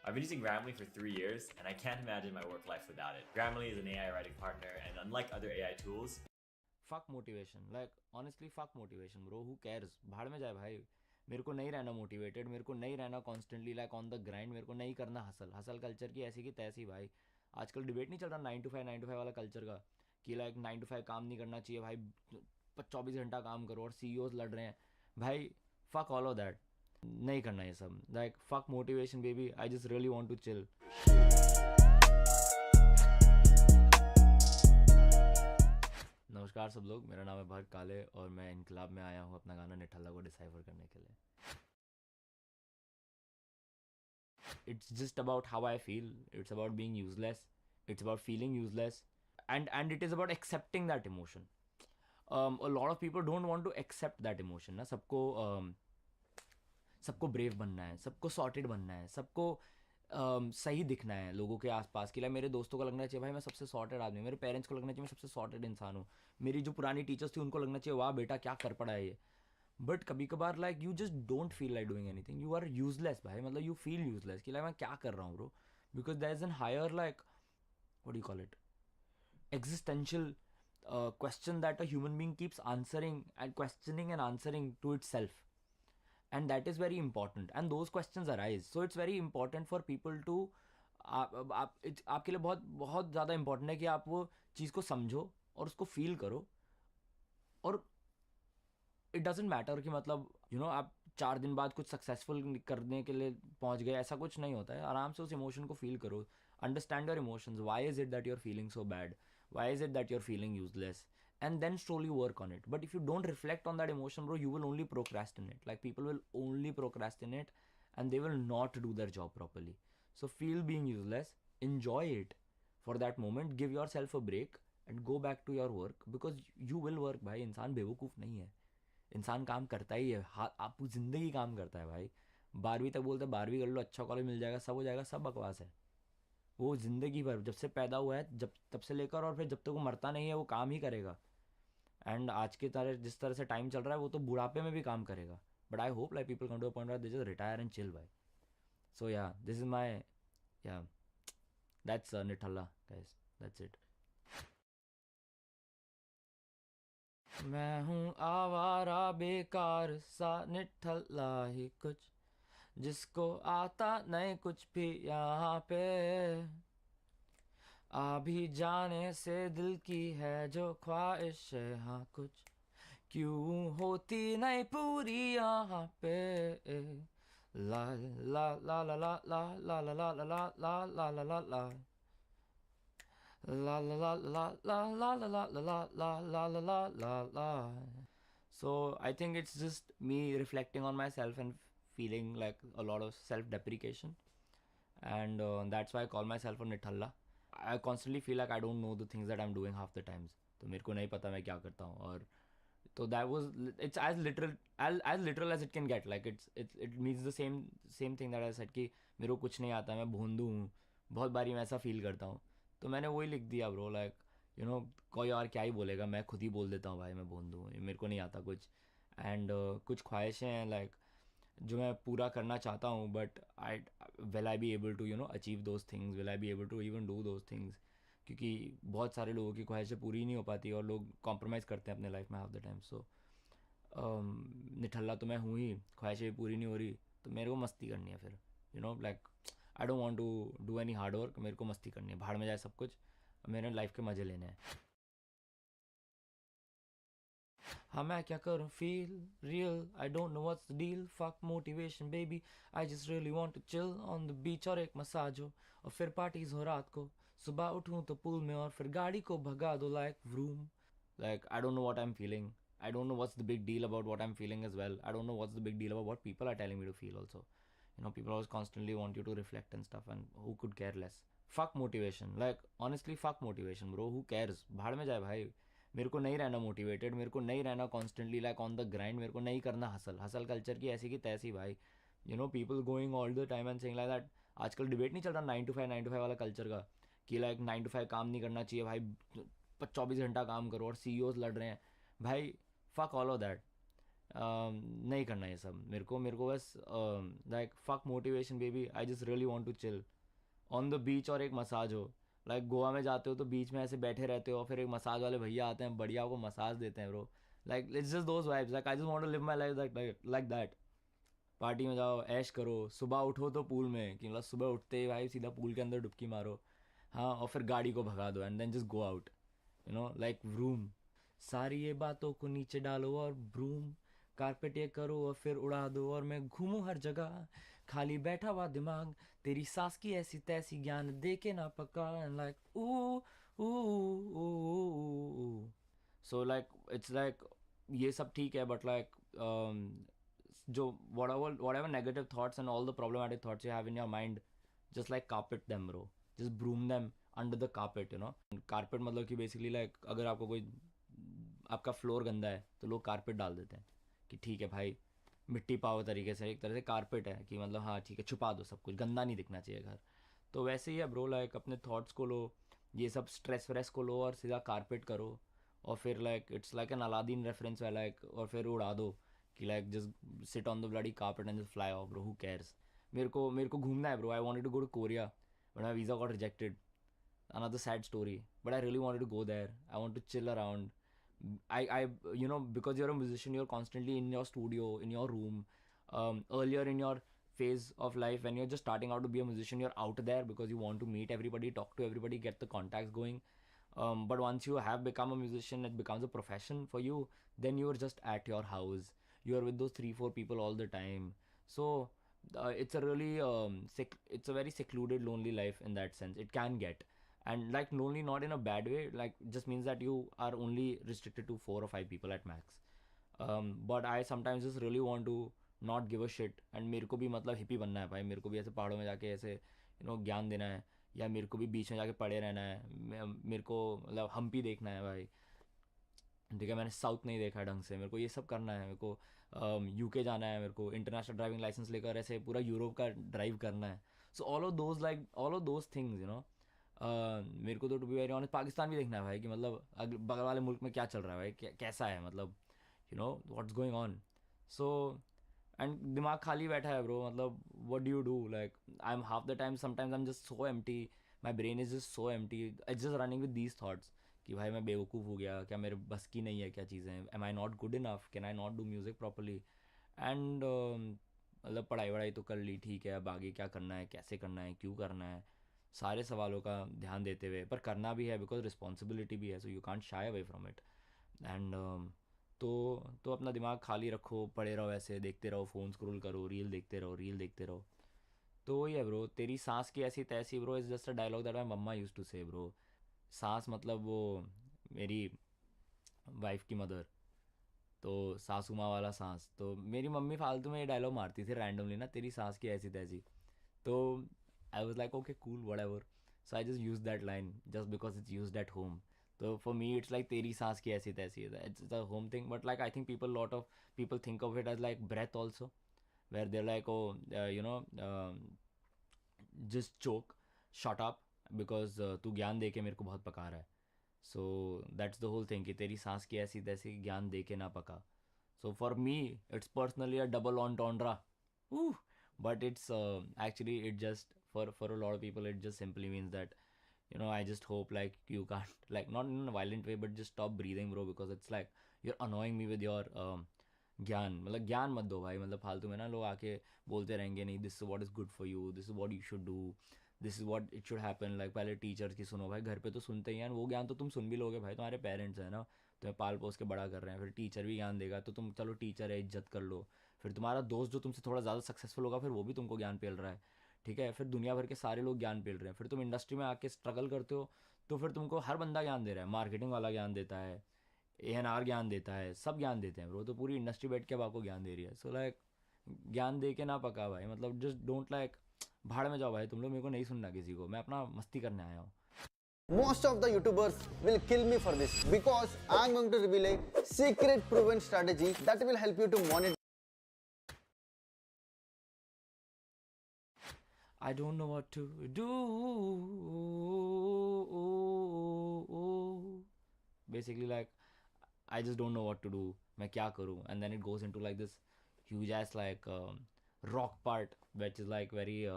I've been using Grammarly for 3 years, and I can't imagine my work life without it. Grammarly is an AI writing partner, and unlike other AI tools, fuck motivation. Like honestly, fuck motivation, bro. Who cares? भाड़ में जाए भाई. मेरे को नहीं रहना motivated, मेरे को नहीं रहना constantly like on the grind, मेरे को नहीं करना हसल हसल कल्चर की ऐसी की तैसी भाई. आजकल डिबेट नहीं चल रहा 9 to 5 वाला कल्चर का, कि लाइक 9 to 5 काम नहीं करना चाहिए भाई, 24 घंटा काम करो, और सीईओज लड़ रहे हैं भाई. Fuck all of that. नहीं करना ये सब. Like fuck motivation baby, I just really want to chill. नमस्कार सब लोग, मेरा नाम है भर्ग काले और मैं इनकलाब में आया हूँ अपना गाना निठल्ला को डिसाइफर करने के लिए. It's just about how I feel, it's about being useless, it's about feeling useless, and it is about accepting that emotion. A lot of people don't want to accept that emotion ना. सबको brave बनना है, सबको sorted बनना है, सबको सही दिखना है लोगों के आसपास की. लाइक मेरे दोस्तों को लगना चाहिए भाई मैं सबसे सॉर्टेड आदमी, मेरे पेरेंट्स को लगना चाहिए मैं सबसे सॉर्टेड इंसान हूँ, मेरी जो पुरानी टीचर्स थी उनको लगना चाहिए वाह बेटा क्या कर पड़ा है ये. बट कभी कभार like you just don't feel like doing anything, you are useless भाई. मतलब यू फील यूजलेस कि लाइक मैं क्या कर रहा हूँ bro, because there is an higher like what do you call it, existential question that a human being keeps answering and questioning and answering to itself, and that is very important, and those questions arise. So it's very important for people to आपके लिए बहुत बहुत ज़्यादा important है कि आप वो चीज़ को समझो और उसको फील करो. और इट डजेंट मैटर कि मतलब आप 4 दिन बाद कुछ सक्सेसफुल करने के लिए पहुंच गए, ऐसा कुछ नहीं होता है. आराम से उस इमोशन को फील करो, understand your emotions. Why is it that you are feeling so bad, why is it that you are feeling useless, and then slowly work on it. But if you don't reflect on that emotion, bro, you will only procrastinate. Like people will only procrastinate and they will not do their job properly. So feel being useless, enjoy it for that moment, give yourself a break and go back to your work, because you will work. भाई इंसान बेवकूफ़ नहीं है, इंसान काम करता ही है. आप ज़िंदगी काम करता है भाई. 12वीं तक बोलते हैं 12वीं कर लो, अच्छा कॉलेज मिल जाएगा, सब हो जाएगा, सब बकवास है. वो ज़िंदगी भर जब से पैदा हुआ है, जब तब से लेकर और फिर जब तक वो मरता नहीं है वो काम ही करेगा. एंड आज की तरह जिस तरह से टाइम चल रहा है वो तो बुढ़ापे में भी काम करेगा. But I hope like people come to a point they just retire and chill भाई. So yeah this is my, yeah that's निठल्ला गाइस, दैट्स इट. मैं हूँ आवारा बेकार सा निठल्ला ही कुछ, जिसको आता नहीं कुछ भी यहाँ पे. आ भी जाने से दिल की है जो ख्वाहिश है, हाँ कुछ क्यों होती नहीं पूरी यहाँ पे. ला ला ला ला ला ला ला ला ला ला ला ला ला ला ला la la la la la la la la la la la la la la la. So I think it's just me reflecting on myself and feeling like a lot of self-deprecation, and that's why I call myself a nithalla. I constantly feel like I don't know the things that I'm doing half the times. तो मेरे को नहीं पता मैं क्या करता हूँ. और तो that was, it's as literal as it can get. Like it means the same thing that I said कि मेरे को कुछ नहीं आता, मैं भोंदू हूँ. बहुत बारी मैं ऐसा फील करता हूँ, तो मैंने वही लिख दिया ब्रो. लाइक कोई और क्या ही बोलेगा, मैं खुद ही बोल देता हूँ भाई मैं भोंदू हूँ, मेरे को नहीं आता कुछ. एंड कुछ ख्वाहिशें हैं लाइक जो मैं पूरा करना चाहता हूँ, but I will I be able to achieve those things, will I be able to even do those things. क्योंकि बहुत सारे लोगों की ख्वाहिशें पूरी नहीं हो पाती और लोग कॉम्प्रोमाइज़ करते हैं अपने लाइफ में हाफ द टाइम. सो निठल्ला तो मैं हूँ ही, ख्वाहिशें भी पूरी नहीं हो रही, तो मेरे को मस्ती करनी है फिर. Like I don't want to do any hard work, मेरे को मस्ती करनी है, भाड़ में जाए सब कुछ, मेरे लाइफ के मज़े लेने हैं. हाँ मैं क्या करूँ, feel real, I don't know what's the deal, fuck motivation baby, I just really want to chill on the beach और एक मसाज हो, और फिर पार्टीज हो रात को, सुबह उठूँ तो पूल में और फिर गाड़ी को भगा दो like vroom. Like I don't know what I'm feeling. I don't know what's the big deal about what I'm feeling as well. I don't know what's the big deal about what people are telling me to feel also. People always constantly want you to reflect and stuff, and who could care less? Fuck motivation. Like honestly, fuck motivation, bro. Who cares? भाड़ में जाए भाई. मेरे को नहीं रहना motivated, मेरे को नहीं रहना constantly like on the grind, मेरे को नहीं करना हसल हसल कल्चर की ऐसी की तैसी भाई. People going all the time and saying like that. आजकल डिबेट नहीं चल रहा 9 to 5 वाला कल्चर का, कि लाइक 9 to 5 काम नहीं करना चाहिए भाई, 24 घंटा काम करो, और सीईओज लड़ रहे हैं भाई. Fuck all of that. नहीं करना ये सब मेरे को बस like fuck motivation baby, I just really want to chill on the beach और एक मसाज हो। लाइक गोवा में जाते हो तो बीच में ऐसे बैठे रहते हो और फिर एक मसाज वाले भैया आते हैं, बढ़िया आपको मसाज देते हैं bro. Like it's just those vibes, like I just want to live my life like that. Party में जाओ, ऐश करो, सुबह उठो तो पूल में, कि मतलब सुबह उठते ही भाई सीधा पूल के अंदर डुबकी मारो, हाँ, और फिर गाड़ी को भगा दो and then just go out, like vroom. सारी ये बातों को नीचे डालो और ब्रूम, कारपेट ये करो और फिर उड़ा दो और मैं घूमूं हर जगह, खाली बैठा हुआ दिमाग, तेरी सांस की ऐसी तैसी ज्ञान दे के ना पका, like oh oh. So like it's like ये सब ठीक है, बट लाइक जो whatever negative thoughts and all the problematic thoughts you have in your mind, just like carpet them bro, just broom them under the carpet. Carpet मतलब कि basically like अगर आपको कोई, आपका फ्लोर गंदा है तो लोग कारपेट डाल देते हैं कि ठीक है भाई, मिट्टी पाओ तरीके से, एक तरह से कारपेट है कि मतलब हाँ ठीक है, छुपा दो सब कुछ, गंदा नहीं दिखना चाहिए घर। तो वैसे ही है ब्रो, लाइक अपने थॉट्स को लो, ये सब स्ट्रेस व्रेस को लो और सीधा कारपेट करो, और फिर like it's like an Aladdin reference है, लाइक और फिर उड़ा दो कि like just sit on the bloody carpet and just fly off bro, who cares. मेरे को घूमना है bro, I wanted to go to Korea but my visa got rejected, another sad story, but I really wanted to go there. I want to chill around. Because you're a musician, you're constantly in your studio, in your room. Earlier in your phase of life, when you're just starting out to be a musician, you're out there because you want to meet everybody, talk to everybody, get the contacts going. But once you have become a musician, it becomes a profession for you. Then you're just at your house. You're with those 3-4 people all the time. So it's a really it's a very secluded, lonely life in that sense. It can get, and like lonely not in a bad way, like just means that you are only restricted to 4 or 5 people at max. But I sometimes just really want to not give a shit, and मेरे को भी मतलब hippie बनना है भाई, मेरे को भी ऐसे पहाड़ों में जाके ऐसे ज्ञान देना है, या मेरे को भी बीच में जाके पड़े रहना है, मेरे को मतलब हम्पी देखना है भाई, ठीक है, मैंने साउथ नहीं देखा है ढंग से, मेरे को ये सब करना है, मेरे को यूके जाना है, मेरे को इंटरनेशनल ड्राइविंग लाइसेंस लेकर ऐसे पूरा यूरोप का ड्राइव करना है। So all of those things मेरे को तो to be very honest Pakistan भी देखना है भाई, कि मतलब बगल वाले मुल्क में क्या चल रहा है भाई, कैसा है, मतलब what's going on. So and दिमाग खाली बैठा है ब्रो, मतलब what do you do, like I am half the time sometimes I am just so empty, my brain is just so empty, it's just running with these thoughts कि भाई मैं बेवकूफ़ हो गया क्या, मेरे बस की नहीं है क्या चीज़ें, am I not good enough, can I not do music properly, and मतलब पढ़ाई वढ़ाई तो कर ली ठीक है, अब आगे क्या करना है, कैसे करना है, क्यों करना है, सारे सवालों का ध्यान देते हुए, पर करना भी है बिकॉज रिस्पॉन्सिबिलिटी भी है, so you can't shy away from it. And तो अपना दिमाग खाली रखो, पड़े रहो ऐसे, देखते रहो, फ़ोन स्क्रॉल करो, रील देखते रहो। तो वही है ब्रो, तेरी सांस की ऐसी तैसी bro is just a dialogue that my mamma use to say bro. सांस मतलब वो मेरी वाइफ की मदर, तो सासू माँ वाला सांस, तो मेरी मम्मी फालतू में ये डायलॉग मारती थी रैंडमली ना, तेरी सांस की ऐसी तैसी। तो I was like, okay, cool, whatever. So I just used that line just because it's used at home. So for me, it's like तेरी सांस की ऐसी तैसी है. It's the home thing, but like I think lot of people think of it as like breath also, where they're like, oh, just choke, shut up, because तू ज्ञान दे के मेरे को बहुत पका रहा है. So that's the whole thing कि तेरी सांस की ऐसी तैसी ज्ञान दे के ना पका. So for me, it's personally a double entendre. Woo! But it's actually it just for a lot of people it just simply means that I just hope like you can't like not in a violent way but just stop breathing bro, because it's like you're annoying me with your ज्ञान, मतलब ज्ञान मत दो भाई, मतलब फालतू में ना लोग आके बोलते रहेंगे नहीं this is what is good for you, this is what you should do, this is what it should happen, like पहले टीचर्स की सुनो भाई, घर पे तो सुनते ही हैं, वो ज्ञान तो तुम सुन भी लोगे भाई, तुम्हारे पेरेंट्स हैं ना, तुम्हें पाल पोस के बड़ा कर रहे हैं, फिर टीचर भी ज्ञान देगा तो तुम चलो ठीक है इज्जत कर लो, फिर तुम्हारा दोस्त जो तुमसे थोड़ा ज़्यादा सक्सेसफुल होगा फिर वो भी तुमको ज्ञान पेल रहा है, ठीक है, फिर दुनिया भर के सारे लोग ज्ञान पेल रहे हैं, फिर तुम इंडस्ट्री में आके स्ट्रगल करते हो तो फिर तुमको हर बंदा ज्ञान दे रहा है, मार्केटिंग वाला ज्ञान देता है, A&R ज्ञान देता है, सब ज्ञान देते हैं ब्रो, तो पूरी इंडस्ट्री बैठ के अब आपको ज्ञान दे रही है। सो लाइक ज्ञान दे के ना पका भाई, मतलब जस्ट डोंट लाइक भाड़ में जाओ भाई तुम लोग, मेरे को नहीं सुनना किसी को, मैं अपना मस्ती करने आया हूँ। Most of the YouTubers will kill me for this because I'm going to reveal a secret proven strategy that will help you to monitor. I don't know what to do. Basically, like I just don't know what to do. मैं क्या करूँ? And then it goes into like this huge ass like rock part, which is like very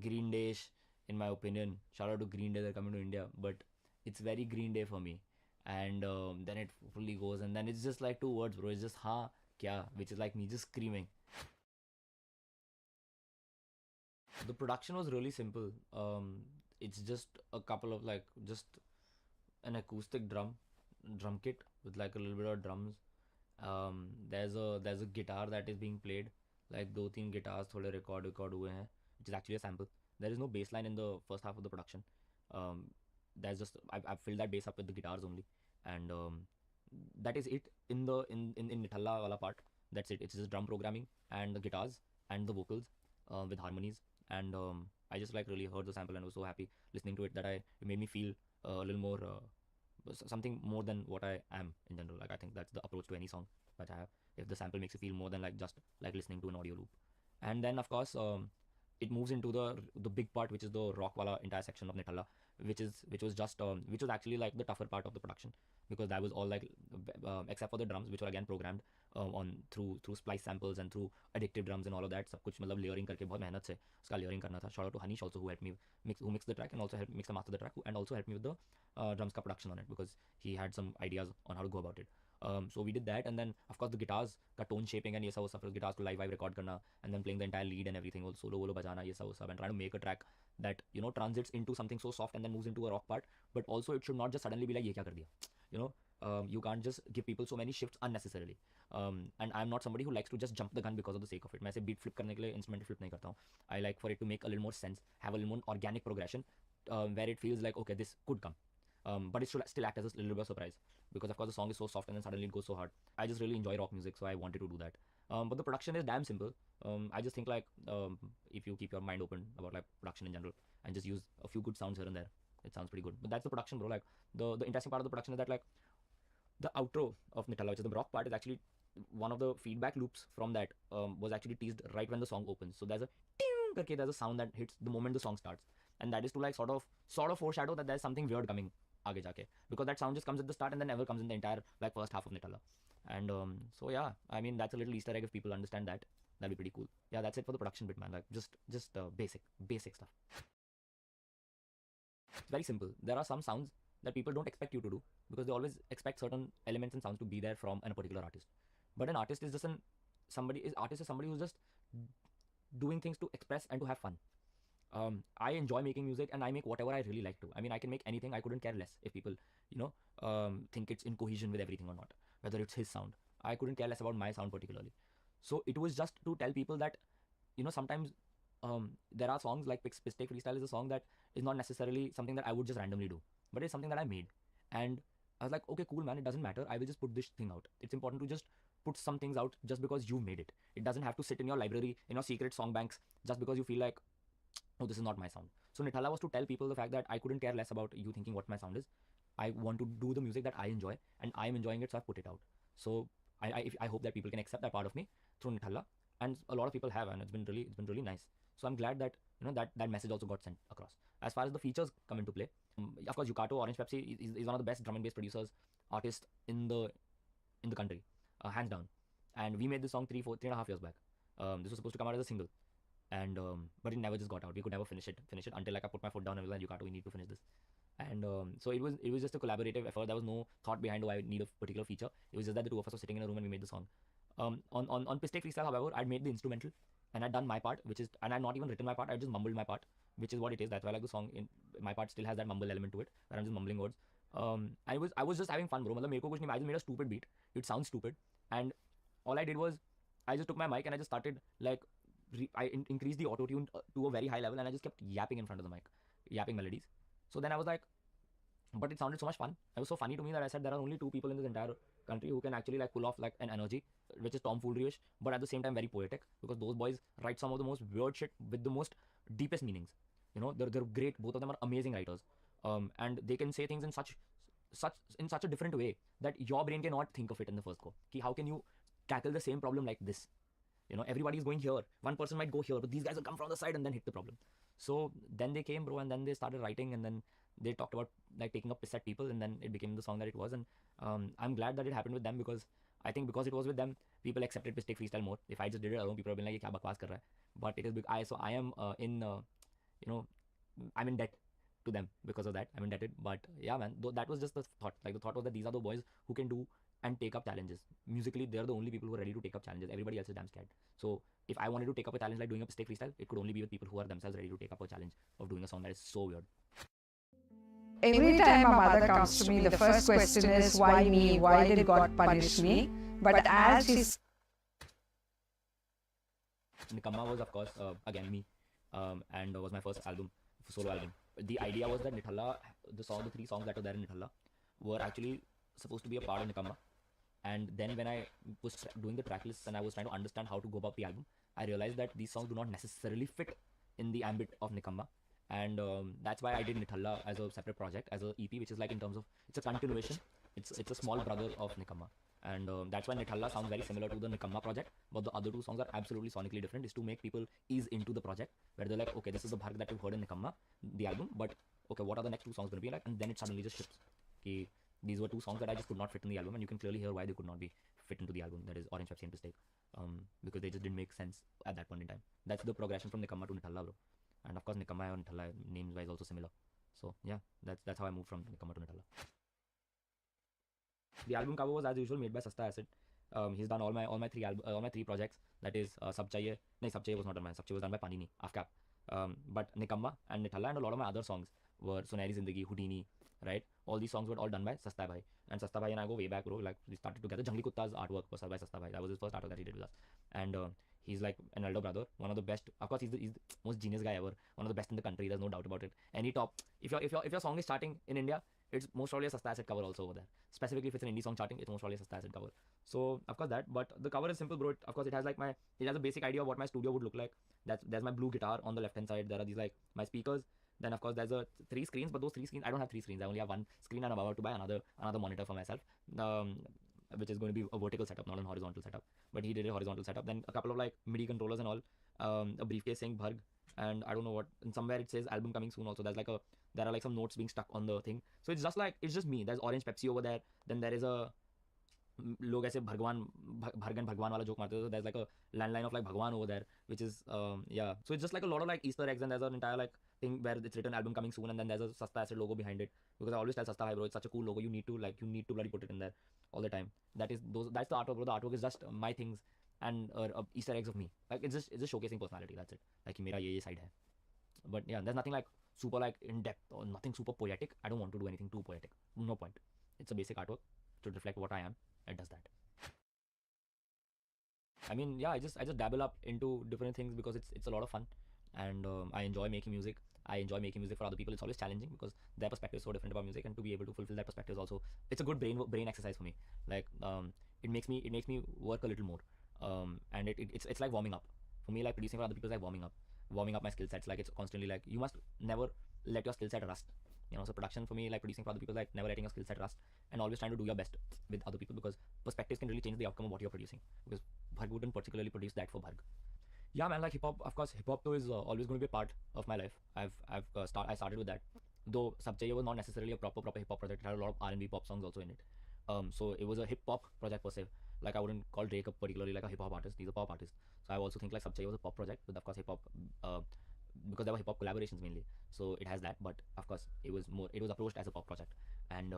Green Day-ish in my opinion. Shout out to Green Day, they're coming to India, but it's very Green Day for me. And then it fully goes, and then it's just like two words, bro. It's just ha kya, which is like me just screaming. The production was really simple. It's just a couple of like just an acoustic drum kit with like a little bit of drums. There's a guitar that is being played, like दो तीन guitars थोड़े record हुए हैं, which is actually a sample. There is no bass line in the first half of the production. Um, there's just I've filled that bass up with the guitars only, and that is it in Nithalla wala part. That's it. It's just drum programming and the guitars and the vocals with harmonies, and I just like really heard the sample and was so happy listening to it that it made me feel a little more something more than what I am in general. Like I think that's the approach to any song that I have. If the sample makes you feel more than like just like listening to an audio loop, and then of course it moves into the big part, which is the rock wala entire section of Nithalla, which was actually like the tougher part of the production, because that was all like except for the drums, which were again programmed on through splice samples and through addictive drums and all of that. सब कुछ मतलब layering करके बहुत मेहनत से उसका layering करना था. Shout out to Hanish also, who helped me mix the track and also helped mix and master the track, and also helped me with the drums ka production on it, because he had some ideas on how to go about it. So we did that, and then of course the guitars का tone shaping and ये सब वो सब, guitars को live record करना, and then playing the entire lead and everything, all solo वोलो बजाना ये सब वो सब, and trying to make a track that transits into something so soft and then moves into a rock part, but also it should not just suddenly be like ये क्या कर दिया, you can't just give people so many shifts unnecessarily. And I'm not somebody who likes to just jump the gun because of the sake of it. मैं ऐसे beat flip करने के लिए instrumental flip नहीं करता हूँ. I like for it to make a little more sense, have a little more organic progression, where it feels like okay, this could come. But it should still act as a little bit of surprise, because of course the song is so soft and then suddenly it goes so hard. I just really enjoy rock music, so I wanted to do that. But the production is damn simple. I just think like if you keep your mind open about like production in general and just use a few good sounds here and there, it sounds pretty good. But that's the production, bro. Like the interesting part of the production is that like the outro of Nithalla, which is the rock part, is actually one of the feedback loops from that was actually teased right when the song opens. So there's a ting karke, there's a sound that hits the moment the song starts, and that is to like sort of foreshadow that there's something weird coming आगे जाके, because that sound just comes at the start and then never comes in the entire like first half of Nithalla. And so yeah, I mean that's a little Easter egg. If people understand that, that'd be pretty cool. Yeah, that's it for the production bit, man. Like just basic stuff. It's very simple. There are some sounds that people don't expect you to do, because they always expect certain elements and sounds to be there from a particular artist. But an artist is just somebody who's just doing things to express and to have fun. I enjoy making music and I make whatever I really like to. I mean, I can make anything. I couldn't care less if people, think it's in cohesion with everything or not. Whether it's his sound, I couldn't care less about my sound particularly. So it was just to tell people that, sometimes there are songs like Pistek Freestyle is a song that is not necessarily something that I would just randomly do, but it's something that I made. And I was like, okay, cool, man. It doesn't matter. I will just put this thing out. It's important to just put some things out just because you made it. It doesn't have to sit in your library, in your secret song banks, just because you feel like, oh, this is not my sound. So Nithalla was to tell people the fact that I couldn't care less about you thinking what my sound is. I want to do the music that I enjoy, and I'm enjoying it, so I put it out. So I hope that people can accept that part of me through Nithalla, and a lot of people have, and it's been really nice. So I'm glad that that message also got sent across. As far as the features come into play, of course, Yukato Orange Pepsi is one of the best drum and bass producers, artists in the country, hands down. And we made this song 3.5 years back. This was supposed to come out as a single, and but it never just got out. We could never finish it until like I put my foot down and was like, Yukato, we need to finish this. And so it was just a collaborative effort. There was no thought behind why I need a particular feature. It was just that the two of us were sitting in a room and we made the song. On Pistek Freestyle, however, I'd made the instrumental and I'd done my part, and I'd not even written my part. I just mumbled my part, which is what it is. That's why I like the song. My part still has that mumble element to it, where I'm just mumbling words. I was just having fun, bro. मतलब मेरे को कुछ नहीं, I just made a stupid beat. It sounds stupid, and all I did was I just took my mic and I just started like I increased the auto tune to a very high level, and I just kept yapping in front of the mic, yapping melodies. So then I was like, but it sounded so much fun. It was so funny to me that I said there are only two people in this entire country who can actually like pull off like an energy, which is tomfoolery-ish, but at the same time very poetic, because those boys write some of the most weird shit with the most deepest meanings. They're great. Both of them are amazing writers, and they can say things in such a different way that your brain cannot think of it in the first go. How can you tackle the same problem like this? Everybody is going here. One person might go here, but these guys will come from the side and then hit the problem. So then they came, bro, and then they started writing, and then they talked about like taking a piss at people, and then it became the song that it was. And I'm glad that it happened with them, because I think because it was with them, people accepted Piss Take Freestyle more. If I just did it alone, people would have been like, "ये क्या बकवास कर रहा है?" But it is I am you know I'm in debt to them because of that. I'm indebted. But yeah, man, that was just the thought. Like the thought was that these are the boys who can do and take up challenges. Musically, they're the only people who are ready to take up challenges. Everybody else is damn scared. So if I wanted to take up a challenge like doing a mistake freestyle, it could only be with people who are themselves ready to take up a challenge of doing a song that is so weird. Every time my mother comes to me, the first question is, why me? Why did God punish me? But as she's... Nikamma was, of course, again me, and was my first solo album. The idea was that Nithalla, the 3 songs that were there in Nithalla, were actually supposed to be a part of Nikamma. And then when I was doing the track lists and I was trying to understand how to go about the album, I realized that these songs do not necessarily fit in the ambit of Nikamma. And that's why I did Nithalla as a separate project, as a EP, which is like in terms of, it's a continuation. It's a small brother of Nikamma. And that's why Nithalla sounds very similar to the Nikamma project, but the other 2 songs are absolutely sonically different. Is to make people ease into the project, where they're like, okay, this is the Bharg that we've heard in Nikamma, the album, but okay, what are the next 2 songs going to be like? And then it suddenly just shifts. Okay, these were 2 songs that I just could not fit in the album, and you can clearly hear why they could not be fit into the album. That is Orange Pepsi and Piss Take, because they just didn't make sense at that point in time. That's the progression from Nikamma to Nithalla, bro. And of course, Nikamma and Nithalla names wise also similar. So yeah, that's how I moved from Nikamma to Nithalla. The album cover was as usual made by Sasta Acid. He's done all my 3 projects. That is Sab Chahiye. No, Sab Chahiye was not done by. Sab Chahiye was done by Panini, AFCAP. But Nikamma and Nithalla and a lot of my other songs were Sunehri Zindagi, Houdini, right? All these songs were all done by Sasta Bhai. And Sasta Bhai and I go way back, bro. Like we started together. Jangli Kutta's artwork was by Sasta Bhai. That was his first artwork that he did with us. And he's like an elder brother, one of the best. Of course, he's the most genius guy ever. One of the best in the country. There's no doubt about it. Any top, if your song is charting in India, it's most probably a Sasta Acid cover also over there. Specifically, if it's an indie song charting, it's most probably a Sasta Acid cover. So of course that, but the cover is simple, bro. Of course, it has a basic idea of what my studio would look like. There's my blue guitar on the left hand side. There are these like my speakers. Then of course there's 3 screens, but those 3 screens, I don't have 3 screens. I only have 1 screen, and I'm about to buy another monitor for myself, which is going to be a vertical setup, not a horizontal setup. But he did a horizontal setup. Then a couple of like MIDI controllers and all. A briefcase saying Bharg, and I don't know what. And somewhere it says album coming soon. Also, there are like some notes being stuck on the thing. So it's just me. There's Orange Pepsi over there. Then there is a लोग ऐसे भगवान भगवान वाला joke मारते हैं. So there's like a landline of like Bhagwan over there, which is yeah. So it's just like a lot of like Easter eggs, and there's an entire like thing where it's written album coming soon, and then there's a Sasta Acid logo behind it, because I always tell Sasta, hi bro, it's such a cool logo. You need to bloody put it in there all the time. That's the artwork, bro. The artwork is just my things and Easter eggs of me. Like it's just showcasing personality. That's it. Like मेरा ये side है. But yeah, there's nothing like super like in depth or nothing super poetic. I don't want to do anything too poetic. No point. It's a basic artwork to reflect what I am. It does that. I mean, yeah, I just dabble up into different things because it's a lot of fun, and I enjoy making music. I enjoy making music for other people. It's always challenging because their perspective is so different about music, and to be able to fulfill that perspective is also, it's a good brain exercise for me. Like it makes me work a little more. And it's like warming up for me. Like producing for other people is like warming up my skill sets. Like it's constantly like you must never let your skill set rust. You know, so production for me, like producing for other people, like never letting your skill set rust, and always trying to do your best with other people, because perspectives can really change the outcome of what you're producing. Because Bharg wouldn't particularly produce that for Bharg. Yeah, man, like hip hop. Of course, hip hop though is always going to be a part of my life. I started with that. Though Sab Chahiye was not necessarily a proper hip hop project. It had a lot of R&B pop songs also in it. So it was a hip hop project per se. Like I wouldn't call Drake particularly like a hip hop artist. These are pop artists. So I also think like Sab Chahiye was a pop project with of course hip hop. Because there were hip hop collaborations mainly, so it has that. But of course, it was approached as a pop project, and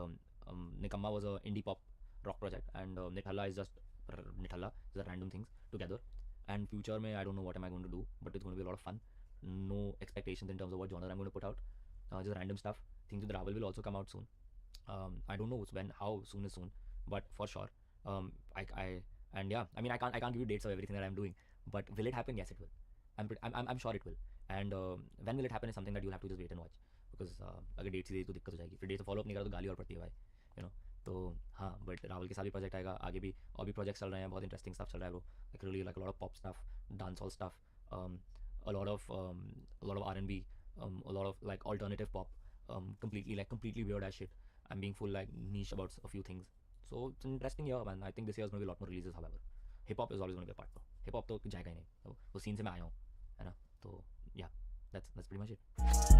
Nikamma was a indie pop rock project, and Nithalla is a random things together. And future I don't know what am I going to do, but it's going to be a lot of fun. No expectations in terms of what genre I'm going to put out. Just random stuff. Things with Ravel will also come out soon. I don't know how soon is soon, but for sure. And yeah, I mean I can't give you dates of everything that I'm doing, but will it happen? Yes, it will. I'm sure it will. And when will it happen is something that you'll have to just wait and watch, because अगर date से तो दिक्कत हो जाएगी. फिर date से follow up नहीं करा तो गाली और पड़ती है भाई, you know. तो हाँ, बट राहुल के साथ भी प्रोजेक्ट आएगा, आगे भी और भी प्रोजेक्ट्स चल रहे हैं, बहुत इंटरेस्टिंग स्टफ चल रहा है bro. Like really like a lot of pop stuff, dancehall stuff, a lot of R&B, a lot of like alternative pop, completely weird as shit. I'm being full like niche about a few things. So it's an interesting year, man. I think this year is going to be a lot more releases. However, hip hop is always going to be a part. Hip hop तो जाएगा ही नहीं, वो scene से मैं आया हूँ, है ना. तो yeah, that's pretty much it.